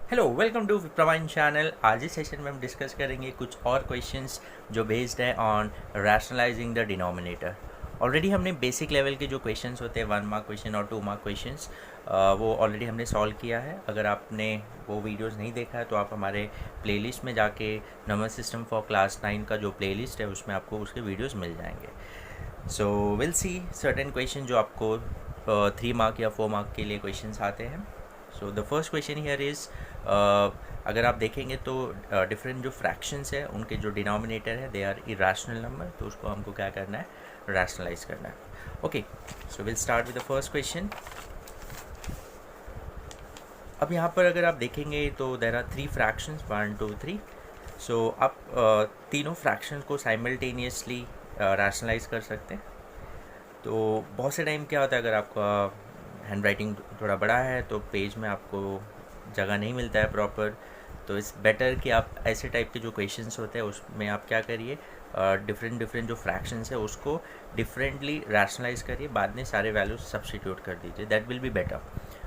Hello, welcome to प्रवाइन channel. आज इस सेशन में हम डिस्कस करेंगे कुछ और क्वेश्चंस जो बेस्ड है on rationalising the denominator. Already हमने बेसिक लेवल के जो क्वेश्चंस होते हैं 1 मार्क क्वेश्चन और 2 मार्क क्वेश्चंस वो ऑलरेडी हमने सॉल्व किया है। अगर आपने वो वीडियोस नहीं देखा है तो आप हमारे प्लेलिस्ट में जाके नंबर सिस्टम फॉर क्लास 9 का जो प्लेलिस्ट है उसमें आपको उसके वीडियोज़ मिल जाएंगे। So will see certain question जो आपको 3 मार्क या 4 मार्क के लिए क्वेश्चंस आते हैं। So the first question here is, अगर आप देखेंगे तो डिफरेंट जो फ्रैक्शंस है उनके जो डिनोमिनेटर है दे आर इरेशनल नंबर, तो उसको हमको क्या करना है, रैशनलाइज करना है। Okay, so will start with the first question. अब यहाँ पर अगर आप देखेंगे तो देर आर 3 फ्रैक्शंस 1 2 3। सो आप तीनों फ्रैक्शन को साइमल्टेनियसली रैशनलाइज कर सकते हैं। तो बहुत से टाइम क्या होता है, अगर आपका हैंड राइटिंग थोड़ा बड़ा है तो पेज में आपको जगह नहीं मिलता है प्रॉपर, तो इट्स बेटर कि आप ऐसे टाइप के जो क्वेश्चंस होते हैं उसमें आप क्या करिए, डिफरेंट जो फ्रैक्शंस है उसको डिफरेंटली रैशनलाइज करिए, बाद में सारे वैल्यूज सब्स्टिट्यूट कर दीजिए, दैट विल बी बेटर।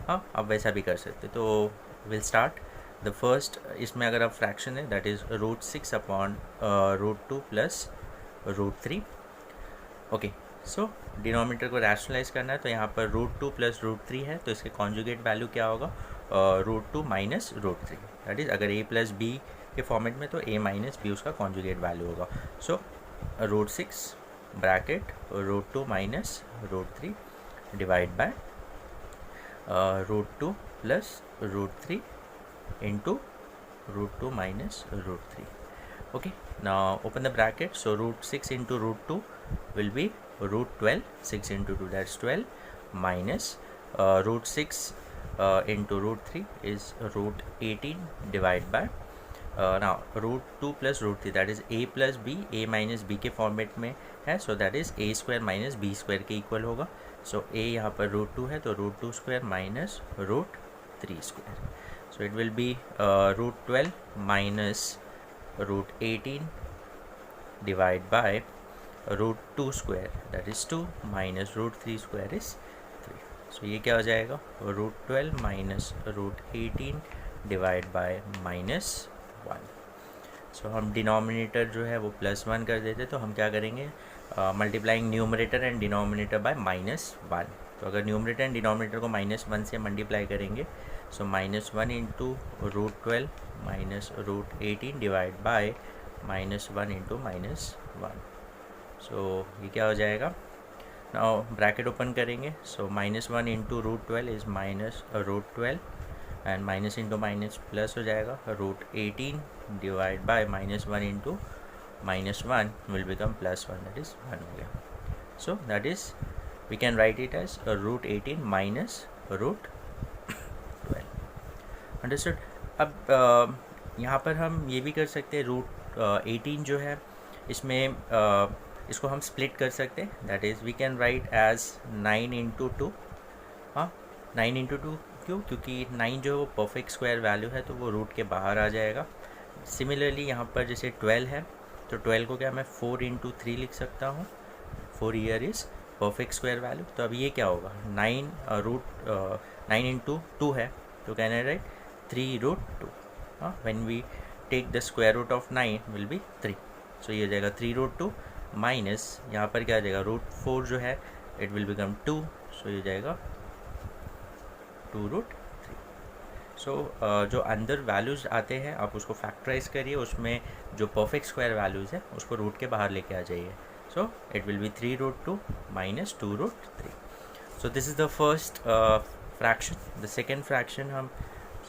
हाँ, आप वैसा भी कर सकते। तो विल स्टार्ट द फर्स्ट। इसमें अगर आप फ्रैक्शन है that is √6 upon √2 plus √3। Okay, so denominator को रैशनलाइज करना है, तो यहाँ पर √2 प्लस √3 है, तो इसके कॉन्जुगेट वैल्यू क्या होगा, √2 माइनस √3। दैट इज़ अगर a प्लस बी के फॉर्मेट में तो a माइनस बी उसका कॉन्जुगेट वैल्यू होगा। सो √6 bracket √2 minus √3 divide by √2 plus √3 into √2 minus √3। Okay, now open the bracket. So √6 into √2 will be √12. 6 into 2, that's 12, minus √6 into √3 is √18 divided by now √2 plus √3, that is a plus b, a minus b के format में है, so that is a square minus b square के equal होगा। so a यहाँ पर √2 है तो √2 square minus √3 square, so it will be √12 minus √18 divided by √2 square, that is 2, minus √3 square is 3। so ये क्या हो जाएगा, √12 minus √18 divided by -1। so हम डिनोमिनेटर जो है वो +1 कर देते, तो हम क्या करेंगे, multiplying numerator and denominator by -1। तो अगर न्यूमरेटर एंड डिनोमिनेटर को -1 से मल्टीप्लाई करेंगे, so -1 into √12 minus √18 divide by -1 into -1। So ये क्या हो जाएगा, नाउ ब्रैकेट ओपन करेंगे, so -1 into √12 is minus √12 and minus into minus plus हो जाएगा, √18 divide by -1 into -1 will become +1, that is 1 हो गया। So that is we can write it as √18 minus √12। Understood. अब यहाँ पर हम ये भी कर सकते हैं, √18 जो है इसमें इसको हम स्प्लिट कर सकते हैं, that is we can write as 9 into 2। हाँ, 9 इंटू 2 क्यों, क्योंकि 9 जो है वो परफेक्ट स्क्वायर वैल्यू है तो वो रूट के बाहर आ जाएगा। सिमिलरली यहाँ पर जैसे 12 है तो 12 को क्या मैं 4 इंटू 3 लिख सकता हूँ, 4 year is perfect square value. तो अब ये क्या होगा, 9 इंटू 2 है तो कैन आई राइट 3√2। हाँ, when we take the square root of 9 will be 3। सो ये हो जाएगा 3√2 माइनस यहाँ पर क्या आ जाएगा, √4 जो है इट विल बिकम 2, सो ये जाएगा 2√3। सो जो अंदर वैल्यूज़ आते हैं आप उसको फैक्टराइज करिए, उसमें जो परफेक्ट स्क्वायर वैल्यूज़ है उसको रूट के बाहर लेके आ जाइए। सो it will B 3√2 minus 2√3। So this is the first fraction. The second fraction हम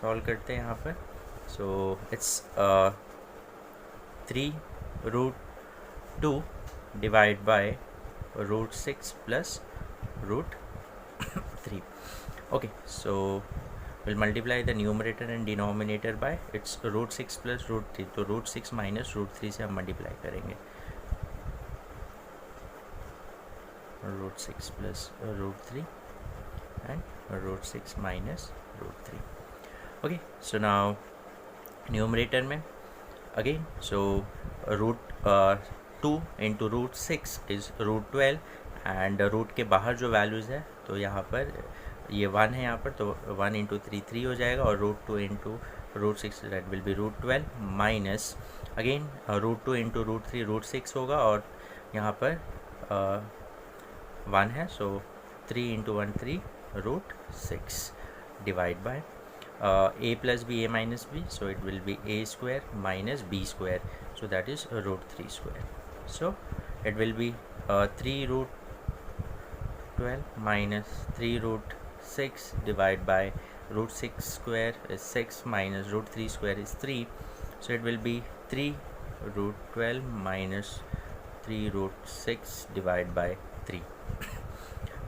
सॉल्व करते हैं यहाँ पर। So it's 3√2 divide by √6 plus √3। Okay, so will multiply the numerator and denominator by it's √6 plus √3, तो √6 माइनस √3 से हम multiply करेंगे, √6 plus √3 and √6 minus √3। Okay, so now numerator में again, so √2 into √6 is √12 and root के बाहर जो values है तो यहाँ पर ये 1 है यहाँ पर, तो 1 इंटू 3 3 हो जाएगा और √2 into root 6, that will be root 12 minus again root 2 into root 3 root 6 होगा, और यहाँ पर 1 है, so 3 into 1 3 root 6 divide by a plus b a minus b, so it will be a square minus b square, so that is root 3 square. So it will be 3 root 12 minus 3 root 6 divided by root 6 square is 6 minus root 3 square is 3, so it will be 3 root 12 minus 3 root 6 divided by 3.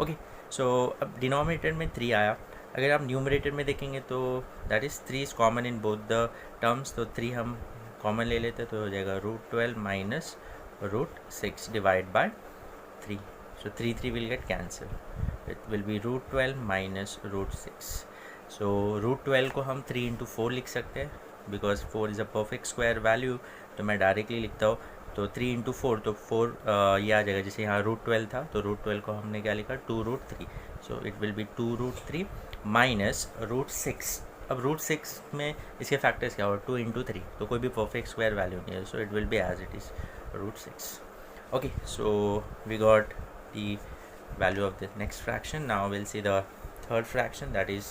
Okay, so अब denominator में 3 आया. अगर आप numerator में देखेंगे तो that is 3 is common in both the terms, तो 3 हम कॉमन ले लेते हैं तो हो जाएगा root 12 minus root 6 divide by 3. So 3 will get cancelled. It will be root 12 minus root 6. So root 12 को हम 3 into 4 लिख सकते हैं, because 4 is a perfect square value. तो मैं डायरेक्टली लिखता हूँ, तो 3 into 4 तो 4 ये आ जाएगा. जैसे यहाँ रूट 12 था तो रूट 12 को हमने क्या लिखा 2 root 3. So it will be 2 root 3 minus root 6. अब रूट 6 में इसके फैक्टर्स क्या होगा 2 into 3, तो कोई भी परफेक्ट स्क्वायर वैल्यू नहीं है. So it will be as it is root 6. Okay, so we got the value of the next fraction. Now we'll see the third fraction, that is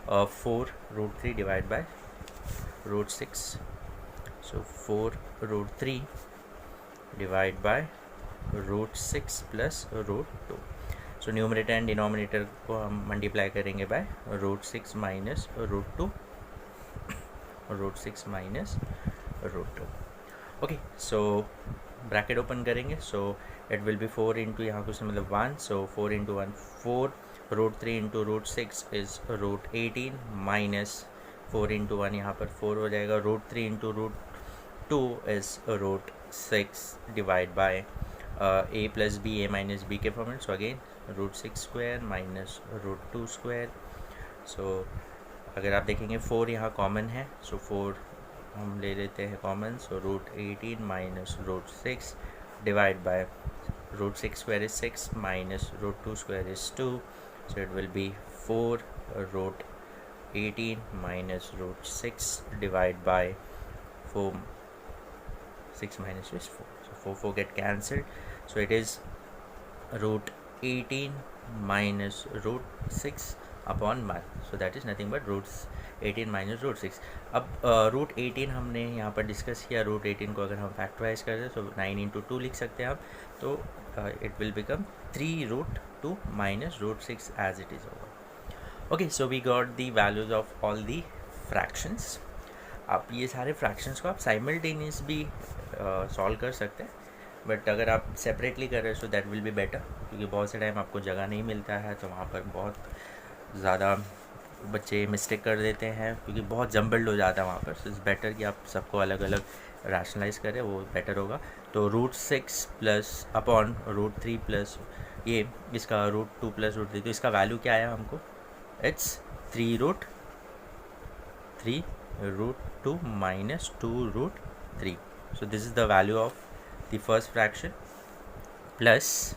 4 root 3 divided by root 6. So 4 root 3 divided by root 6 plus root 2. So numerator and denominator को हम multiply करेंगे by root 6 minus root 2, root 6 minus root 2. Okay, so bracket open करेंगे, so it will be 4 into यहाँ कुछ मतलब 1, so 4 into 1 4, root 3 into root 6 is root 18 minus 4 into 1 यहाँ पर 4 हो जाएगा, root 3 into root 2 is root 6 divide by A plus B A minus B के format. So again root 6 square minus root 2 square. So अगर आप देखेंगे 4 यहाँ common है, सो 4 हम ले लेते हैं common, so root 18 minus root 6 divide by root 6 square is 6 minus root 2 square is 2, so it will be 4 root 18 minus root 6 divide by 4, 6 minus is 4, so 4 get cancelled, so it is root 18 minus root 6 upon 1, so that is nothing but root 18 minus root 6. अब root 18 हमने यहाँ पर discuss किया. Root 18 को अगर हम factorise करते हैं तो 9 into 2 लिख सकते हैं आप, तो it will become 3 root 2 minus root 6 as it is होगा. Okay, so we got the values of all the fractions. आप ये सारे फ्रैक्शंस को आप साइमल्टेनियस भी सॉल्व कर सकते हैं, बट अगर आप सेपरेटली कर रहे हो so that will be better, क्योंकि बहुत से टाइम आपको जगह नहीं मिलता है, तो वहाँ पर बहुत ज़्यादा बच्चे मिस्टेक कर देते हैं, क्योंकि बहुत जम्बल्ड हो जाता है वहाँ पर. सो इट्स बेटर कि आप सबको अलग अलग रैशनलाइज करें, वो बेटर होगा. तो root 6 plus upon root 3 plus ये इसका रूट 2 प्लस रूट 3, तो इसका वैल्यू क्या आया हमको, it's 3 root 2 minus 2 root 3. So this is the value of the first fraction. Plus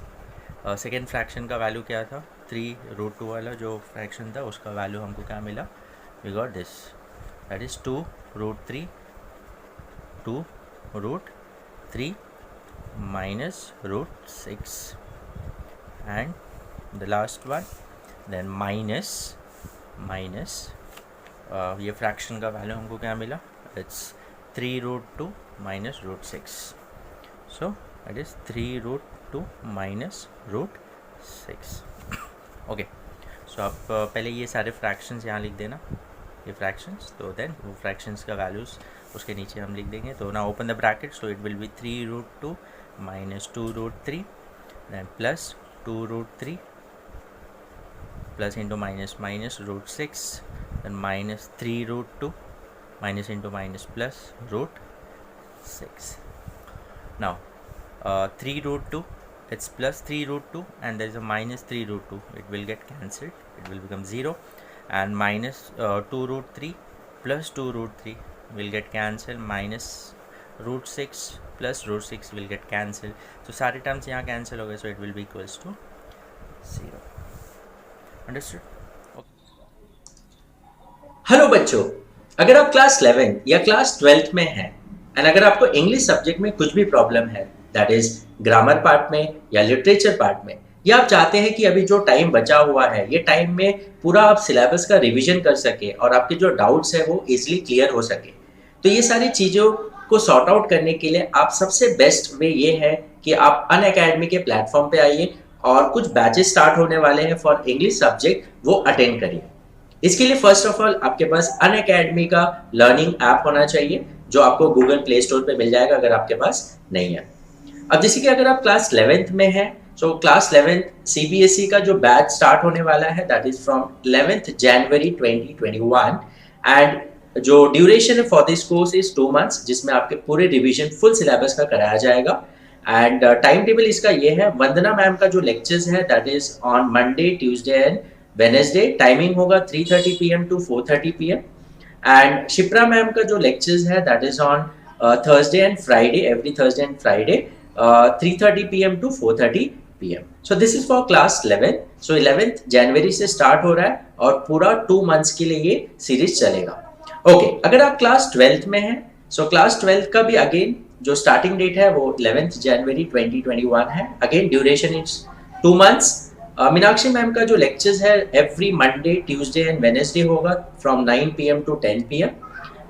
second fraction का वैल्यू क्या था, 3 रूट 2 वाला जो फ्रैक्शन था उसका वैल्यू हमको क्या मिला, we got this, that is 2 root 3 minus root 6 and the last one then minus ये फ्रैक्शन का वैल्यू हमको क्या मिला, it's 3 root 2 minus root 6. So it is 3 root 2 minus root 6. Okay, so आप पहले ये सारे फ्रैक्शंस यहाँ लिख देना, ये फ्रैक्शंस, तो देन वो फ्रैक्शंस का वैल्यूज़ उसके नीचे हम लिख देंगे. तो ना open the bracket, so it will be 3 root 2 minus 2 root 3 then plus 2 root 3 plus into minus minus root 6 then minus 3 root 2 minus into minus plus root 6. Now 3 root 2, it's plus 3 root 2 and there is a minus 3 root 2, it will get cancelled, it will become 0, and minus 2 root 3 plus 2 root 3 will get cancelled, minus root 6 plus root 6 will get cancelled. So सारे terms यहाँ cancel हो गए, so it will be equals to 0. Understood? Hello बच्चों, अगर आप class 11 या class 12 में हैं एंड अगर आपको इंग्लिश सब्जेक्ट में कुछ भी प्रॉब्लम है, दैट इज ग्रामर पार्ट में या लिटरेचर पार्ट में, या आप चाहते हैं कि अभी जो टाइम बचा हुआ है ये टाइम में पूरा आप सिलेबस का रिवीजन कर सके और आपके जो डाउट्स है वो इजिली क्लियर हो सके, तो ये सारी चीज़ों को सॉर्ट आउट करने के लिए आप सबसे बेस्ट वे ये है कि आप अन अकेडमी के प्लेटफॉर्म पे आइए और कुछ बैचेस स्टार्ट होने वाले हैं फॉर इंग्लिश सब्जेक्ट, वो अटेंड करिए। इसके लिए फर्स्ट ऑफ ऑल आपके पास अन अकेडमी का लर्निंग ऐप होना चाहिए, जो आपको गूगल प्ले स्टोर पे मिल जाएगा अगर आपके पास नहीं है। अब जैसे कि अगर आप क्लास 11th में हैं, सो क्लास 11th सीबीएसई का जो बैच स्टार्ट होने वाला है दैट इज फ्रॉम 11th जनवरी 2021 एंड जो ड्यूरेशन है for this course is 2 months, जिसमें आपके पूरे रिवीजन फुल सिलेबस का कराया जाएगा। एंड टाइम टेबल इसका ये है, वंदना मैम का जो लेक्चर्स है that is on Monday, Tuesday and Wednesday, timing होगा 3:30 PM to 4:30 PM। And Shipra ma'am का जो लेक्चर्स है that is on Thursday and Friday, every Thursday and Friday 3:30 PM to 4:30 PM। So this is for class 11। So 11th जनवरी से start हो रहा है और पूरा 2 मंथ्स के लिए ये सीरीज चलेगा। ओके, अगर आप क्लास 12th में हैं, सो क्लास 12th का भी अगेन जो स्टार्टिंग डेट है वो 11th जनवरी 2021 है। Again duration is 2 months. Meenakshi ma'am का जो लेक्चर्स है every Monday, Tuesday and Wednesday होगा from 9 PM to 10 PM।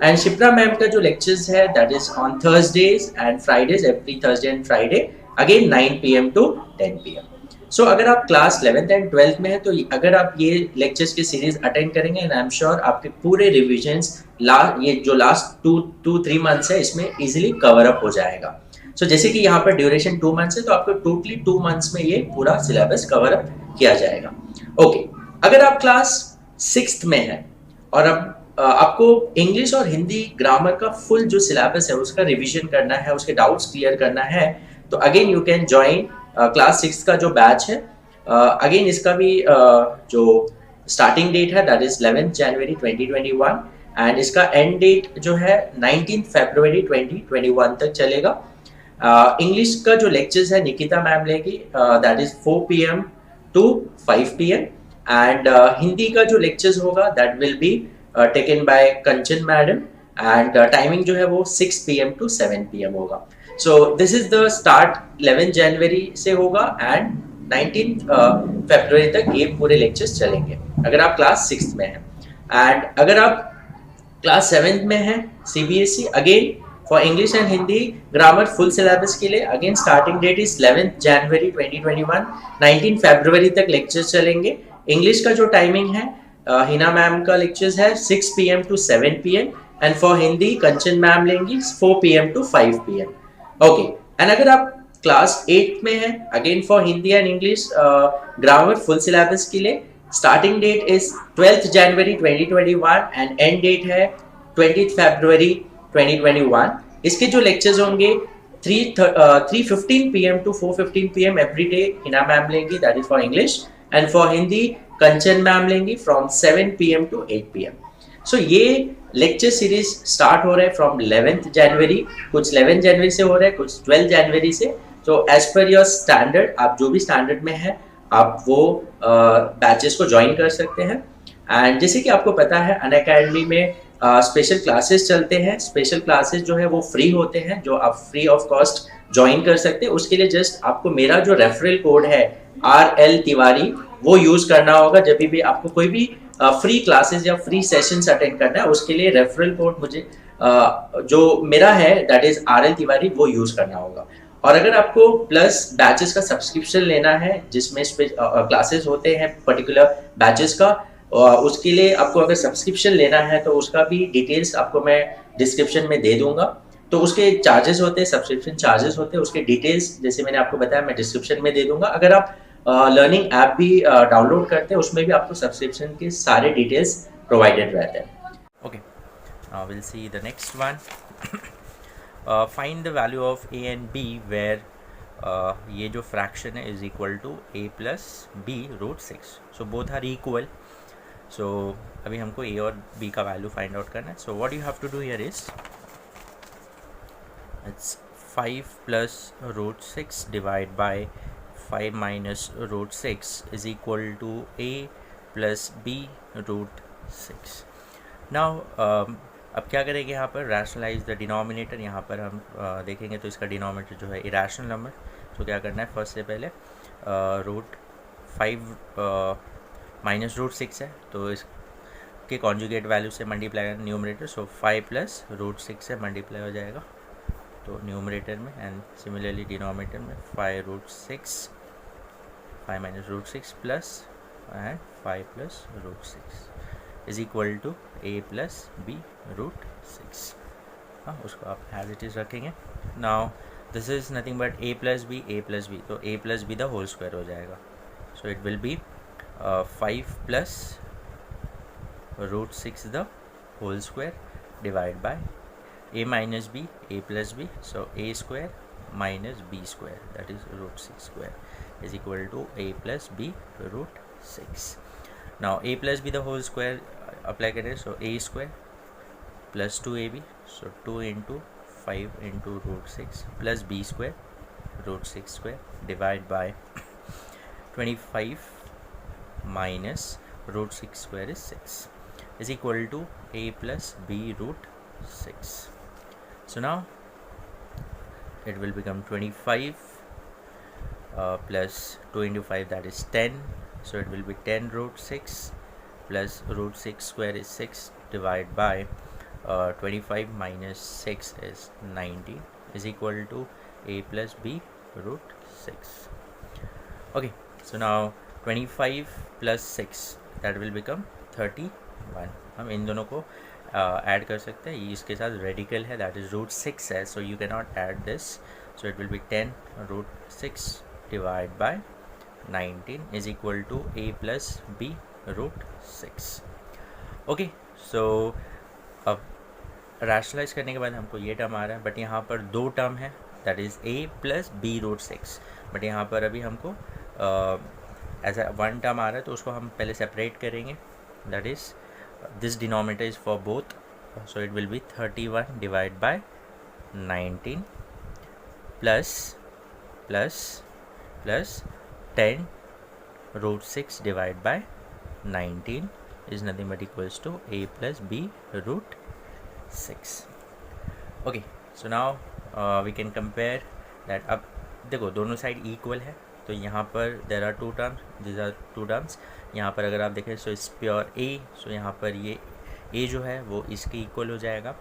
And Shipra ma'am का जो लेक्चर्स है that is on Thursdays and Fridays, every Thursday and Friday, again 9 PM to 10 PM। So अगर आप class 11th and 12th में है तो अगर आप ये लेक्चर्स की सीरीज अटेंड करेंगे एंड आई एम श्योर आपके पूरे रिविजन्स ये जो लास्ट 2-3 मंथ्स है इसमें इजीली कवर अप हो जाएगा। सो जैसे कि यहाँ पर ड्यूरेशन 2 मंथ्स है तो आपको टोटली 2 मंथ्स में ये पूरा सिलेबस कवर अप किया जाएगा। ओके, अगर आप क्लास 6th में है और अब आपको इंग्लिश और हिंदी ग्रामर का फुल जो सिलेबस है उसका रिवीजन करना है, उसके डाउट्स क्लियर करना है, तो again you can join class 6 का जो बैच है। अगेन इसका भी जो स्टार्टिंग डेट है दैट इज 11th जनवरी 2021 एंड इसका एंड डेट जो है 19th फरवरी 2021 तक चलेगा। इंग्लिश का जो लेक्चर्स है निकिता मैम लेगी, that is 4 PM to 5 PM and Hindi का जो लेक्चर्स होगा that will be taken by Kanchan madam and timing जो है वो 6 PM टू 7 PM होगा। So this is the start 11 जनवरी से होगा एंड 19 फरवरी तक ये पूरे लेक्चर्स चलेंगे अगर आप क्लास 6 में हैं। एंड अगर आप क्लास 7 में हैं CBSE, again for English and Hindi grammar full syllabus के लिए again starting date is 11th जनवरी 2021, 19 फरवरी तक लेक्चर्स चलेंगे। इंग्लिश का जो टाइमिंग है हिना मैम का लेक्चर्स है 6 PM to 7 PM and for Hindi Kanchan ma'am लेंगी 4 PM to 5 PM। Okay, and अगर आप क्लास 8 में हैं again for Hindi and English grammar full syllabus के लिए starting date is 12th January 2021 and end date है 20th फरवरी 2021। इसके जो लेक्चर्स होंगे 3:15 PM to 4:15 PM every day Hina ma'am लेंगी, that is for English, and for Hindi Kanchan ma'am लेंगी from 7 PM to 8 PM। So ये lecture series start हो रहे हैं फ्रॉम 11th जनवरी, कुछ 11 जनवरी से हो रहे हैं, कुछ 12 जनवरी से। तो एज पर योर स्टैंडर्ड, आप जो भी स्टैंडर्ड में है आप वो बैचेस को ज्वाइन कर सकते हैं। एंड जैसे कि आपको पता है अन अकेडमी में स्पेशल क्लासेस चलते हैं। स्पेशल क्लासेस जो है वो फ्री होते हैं, जो आप फ्री ऑफ कॉस्ट ज्वाइन कर सकते हैं। उसके लिए जस्ट आपको मेरा जो रेफरल कोड है RL तिवारी वो यूज करना होगा। जब भी आपको कोई भी फ्री क्लासेस या फ्री सेशंस अटेंड करना है उसके लिए रेफरल कोड मुझे जो मेरा है दैट इज RL तिवारी वो यूज करना होगा। और अगर आपको प्लस बैचेस का सब्सक्रिप्शन लेना है जिसमें क्लासेस होते हैं पर्टिकुलर बैचेस का, उसके लिए आपको अगर सब्सक्रिप्शन लेना है तो उसका भी डिटेल्स आपको मैं डिस्क्रिप्शन में दे दूंगा। तो उसके चार्जेस होते हैं, सब्सक्रिप्शन चार्जेस होते हैं, उसके डिटेल्स जैसे मैंने आपको बताया मैं डिस्क्रिप्शन में दे दूंगा। अगर आप लर्निंग ऐप भी डाउनलोड करते हैं उसमें भी आपको सब्सक्रिप्शन के सारे डिटेल्स प्रोवाइडेड रहते हैं। Okay, will see the next one. Find the value of a and b where ये जो फ्रैक्शन है is equal to a plus b root 6। So both are equal. So अभी हमको a और b का value find out करना है। So what you have to do here is it's 5 plus root 6 divide by 5 minus root 6 is equal to a plus b root 6. Now अब क्या करेंगे यहाँ पर, रैशनलाइज द डिनोमिनेटर। यहाँ पर हम देखेंगे तो इसका डिनोमिनेटर जो है इरेशनल नंबर, तो क्या करना है, फर्स्ट से पहले रूट 5 माइनस रूट 6 है तो इसके कॉन्जुगेट वैल्यू से मल्टीप्लाई करना न्यूमरेटर, सो 5 प्लस रूट 6 से मल्टीप्लाई हो जाएगा तो न्यूमरेटर में, एंड सिमिलरली डिनोमिनेटर में 5 root 6, 5 minus root 6 plus and 5 plus root 6 is equal to a plus B root 6। हाँ, उसको आप एज इट इज़ रखेंगे। Now this is nothing but a plus b, तो a plus b the whole square हो जाएगा, so it will be 5 plus root 6 the whole square divide by a minus b, a plus b, so a square minus b square that is root 6 square is equal to a plus B root 6। Now a plus b the whole square apply करें, so a square plus 2ab, so 2 into 5 into root 6 plus b square root 6 square divide by 25 minus root 6 square is 6 is equal to a plus b root 6। So now it will become 25 plus 2 into 5 that is 10, so it will be 10 root 6 plus root 6 square is 6 divided by 25 minus 6 is 19 is equal to a plus b root 6. Okay, so now 25 plus 6 that will become 31। हम इन दोनों को add कर सकते हैं, इसके साथ radical है that is root 6 है, so you can not add this, so it will be 10 root 6 divide by 19 is equal to a plus B root 6। Okay, so अब रैशनलाइज करने के बाद हमको ये टर्म आ रहा है, बट यहाँ पर दो टर्म है that is a plus B root 6, but यहाँ पर अभी हमको ऐसा वन टर्म आ रहा है तो उसको हम पहले सेपरेट करेंगे, that is this denominator is for both, so it will be 31 divided by 19 plus 10 root 6 divided by 19 is nothing but equals to a plus b root 6. Okay, so now we can compare that। अब देखो दोनों side equal है तो यहाँ पर there are two terms, this are two terms. यहाँ पर अगर आप देखें सो इस प्योर a, सो यहाँ पर ये a जो है वो इसके इक्वल हो जाएगा,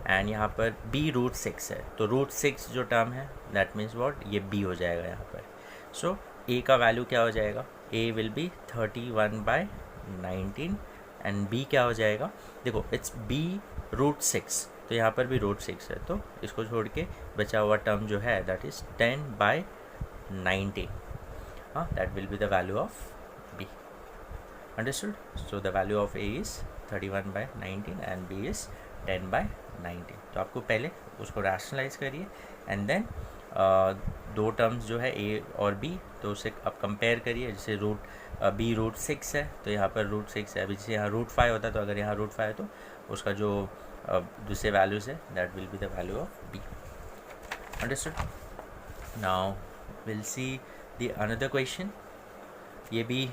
एंड यहाँ पर b रूट 6 है तो रूट 6 जो टर्म है दैट मीन्स व्हाट, ये b हो जाएगा यहाँ पर। सो a का वैल्यू क्या हो जाएगा, a will be 31 by 19 and b क्या हो जाएगा, देखो इट्स b रूट 6 तो यहाँ पर भी रूट 6 है तो इसको छोड़ के बचा हुआ टर्म जो है दैट इज़ 10 बाय 19, हाँ, that will be the value of b, understood? So the value of a is 31 by 19 and b is 10 by 19। तो आपको पहले उसको रैशनलाइज करिए एंड देन दो टर्म्स जो है a और b तो उसे आप कंपेयर करिए, जैसे b रूट 6 है तो यहाँ पर रूट 6 है, अभी जैसे यहाँ रूट 5 होता है तो अगर यहाँ रूट 5 है तो उसका जो दूसरे वैल्यूज़ है that will be the value of b, understood? Now will see the another question, ये भी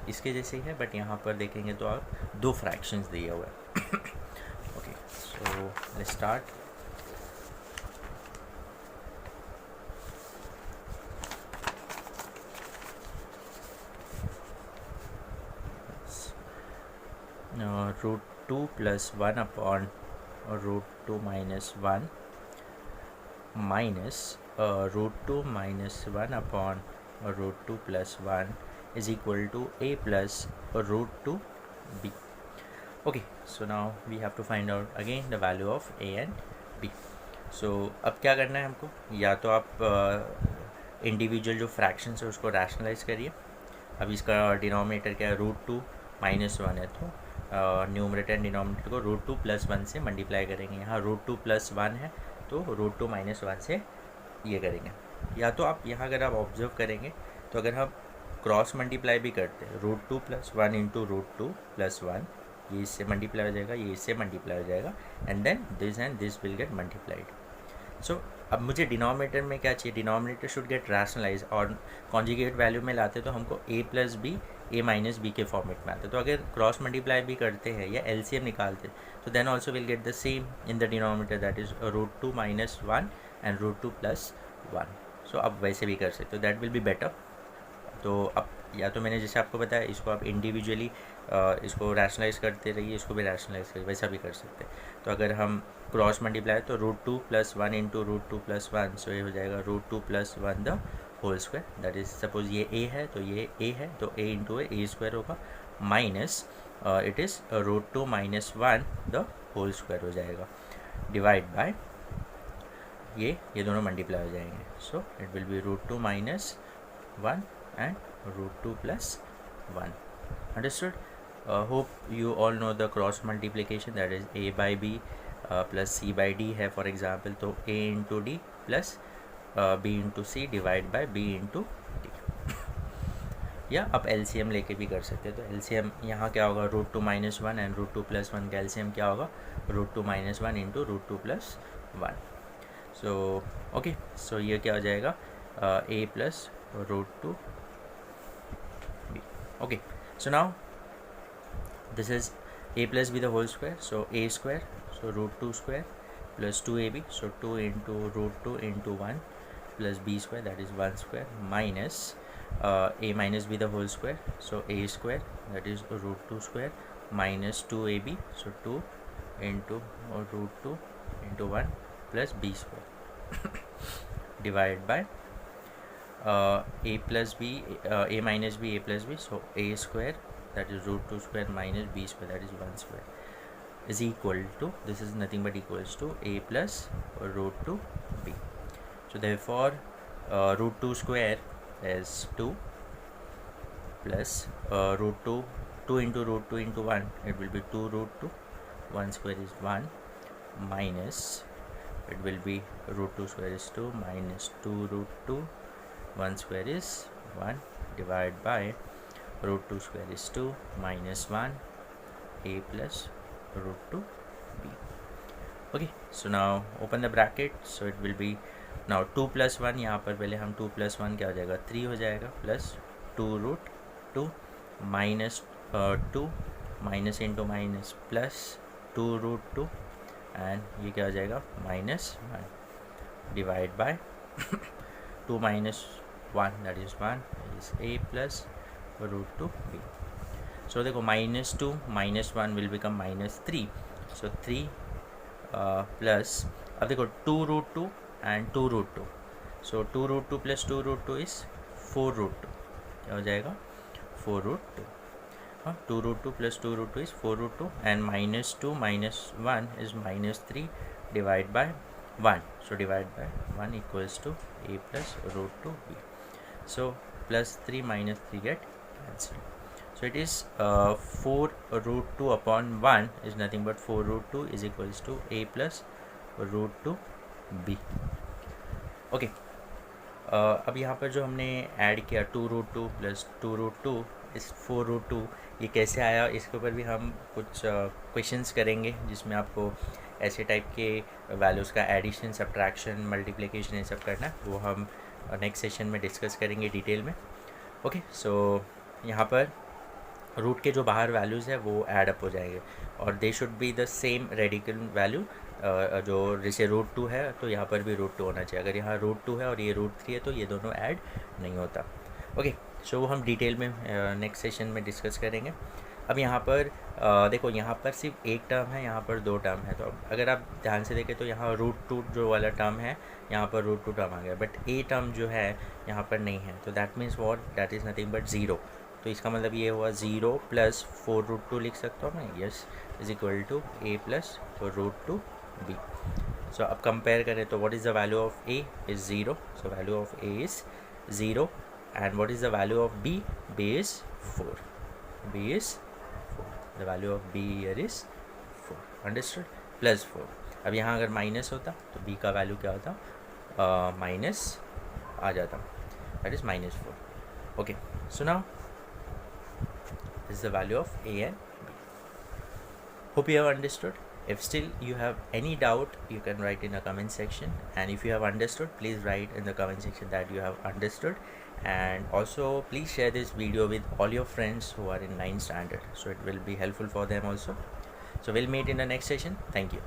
इसके जैसे ही है बट यहाँ पर देखेंगे तो आप दो फ्रैक्शंस दिए हुए हैं। Okay, so let's start. Root 2 plus 1 upon root 2 minus 1 minus root 2 minus 1 upon root 2 plus 1 is equal to a plus root 2 b. Okay, so now we have to find out again the value of a and b. So अब क्या करना है हमको, या तो आप individual जो fractions है उसको रैशनलाइज करिए। अब इसका डिनोमिनेटर क्या है, रूट 2 माइनस 1 है तो न्यूमरेटर एंड डिनोमिनेटर को रूट 2 प्लस 1 से मल्टीप्लाई करेंगे। यहाँ रूट 2 प्लस 1 है तो रूट 2 माइनस 1 से ये करेंगे। या तो आप यहाँ अगर आप ऑब्जर्व करेंगे तो अगर हम क्रॉस मल्टीप्लाई भी करते हैं, root 2 plus 1 into root 2 plus 1, ये इससे मल्टीप्लाई हो जाएगा, ये इससे मल्टीप्लाई हो जाएगा and this will get multiplied. So अब मुझे डिनोमिनेटर में क्या चाहिए, डिनोमिनेटर शुड गेट रैशनलाइज और कॉन्जुगेट वैल्यू में लाते तो हमको a plus B A minus B के फॉर्मेट में आता है। तो अगर क्रॉस मल्टीप्लाई भी करते हैं या एलसीएम निकालते हैं तो then also will get the same in the denominator, that is √2 minus 1 and √2 plus 1। So आप वैसे भी कर सकते हो, दैट विल बी बेटर। तो अब या तो मैंने जैसे आपको बताया, इसको आप इंडिविजुअली इसको रैशनलाइज करते रहिए, इसको भी रैशनलाइज करिए, वैसा भी कर सकते हैं। तो अगर हम क्रॉस मल्टीप्लाई तो √2 प्लस 1 इंटू √2 प्लस 1, सो ये हो जाएगा √2 plus 1 the whole square, that is suppose ये a है तो ये a है तो a इंटू ए स्क्वायर होगा, minus it is √2 minus 1 the whole square हो जाएगा, डिवाइड बाय ये दोनों मल्टीप्लाई हो जाएंगे। So it will be √2 minus 1 and √2 plus 1. Understood? Hope you all know the cross multiplication, that is a by b plus c by d है for example, तो a into d plus b into c divide by b into d। या आप LCM लेके भी कर सकते हैं। तो LCM यहाँ क्या होगा, √2 माइनस 1 एंड √2 प्लस 1 का LCM क्या होगा, √2 minus 1 into √2 plus 1। So okay, so ये क्या हो जाएगा, a plus √2 b। Okay, so now this is a plus b the whole square, so a square, so √2 square plus 2ab, so 2 into √2 into 1 plus b square, that is 1 square, minus a minus b the whole square, so a square, that is √2 square, minus 2ab, so 2 into √2 into 1 plus b square divided by a plus b, a minus b, a plus b, so a square, that is √2 square minus b square, that is 1 square, is equal to, this is nothing but equals to a plus √2 b. So therefore √2 square is 2 plus √2, 2 into √2 into 1, it will be 2 √2, 1 square is 1, minus it will be √2 square is 2 minus 2 √2, 1 square is 1, divided by √2 square is 2 minus 1 a plus √2 b. Okay, so now open the bracket, so it will be now 2 plus 1, यहाँ पर पहले हम 2 plus 1 क्या हो जाएगा, 3 हो जाएगा, plus 2 √2 minus 2 minus into minus plus 2 √2 and ये क्या हो जाएगा, minus 1 divide by 2 minus 1, that is 1, is a plus √2 b. So देखो -2 minus 1 will become -3, so 3 plus, अब देखो 2 √2 and 2 √2, so 2 √2 plus 2 √2 is 4 √2, क्या हो जाएगा, 4 √2, हाँ 2 √2 plus 2 √2 is 4 √2 and -2 minus 1 is -3 divided by 1, so divide by 1 equals to a plus √2 b. So plus 3 minus 3 get cancelled, so it is 4 √2 upon 1 is nothing but 4 √2 is equals to a plus √2 b. Okay, अब यहाँ पर जो हमने add किया 2 √2 plus 2 √2 इस 4 √2, ये कैसे आया, इसके ऊपर भी हम कुछ क्वेश्चंस करेंगे जिसमें आपको ऐसे टाइप के वैल्यूज़ का एडिशन, सब्ट्रैक्शन, मल्टीप्लिकेशन ये सब करना है, वो हम नेक्स्ट सेशन में डिस्कस करेंगे डिटेल में। ओके, सो यहाँ पर रूट के जो बाहर वैल्यूज़ है वो ऐड अप हो जाएंगे और they should be the same radical value, जो जैसे √2 है तो यहाँ पर भी √2 होना चाहिए, अगर यहाँ √2 है और ये √3 है तो ये दोनों ऐड नहीं होता। ओके, सो वो हम डिटेल में नेक्स्ट सेशन में डिस्कस करेंगे। अब यहाँ पर देखो, यहाँ पर सिर्फ एक टर्म है, यहाँ पर 2 टर्म है, तो अगर आप ध्यान से देखें तो यहाँ √2 जो वाला टर्म है यहाँ पर √2 टर्म आ गया, बट a टर्म जो है यहाँ पर नहीं है, तो that means what, that is nothing but 0। तो इसका मतलब ये हुआ 0 प्लस 4 √2 लिख सकता हूँ मैं, yes, is equal to a plus √2 b। So अब कंपेयर करें तो what is the value of a is 0, so value of a is 0 and what is the value of b? b is 4, b is 4, the value of b here is 4, understood, plus 4। अब यहाँ अगर minus होता तो b का value क्या होता, minus आ जाता, that is -4। okay, so now this is the value of a and b, hope you have understood। If still you have any doubt, you can write in the comment section, and if you have understood, please write in the comment section that you have understood. And also please share this video with all your friends who are in 9th standard, so it will be helpful for them also. So we'll meet in the next session. Thank you.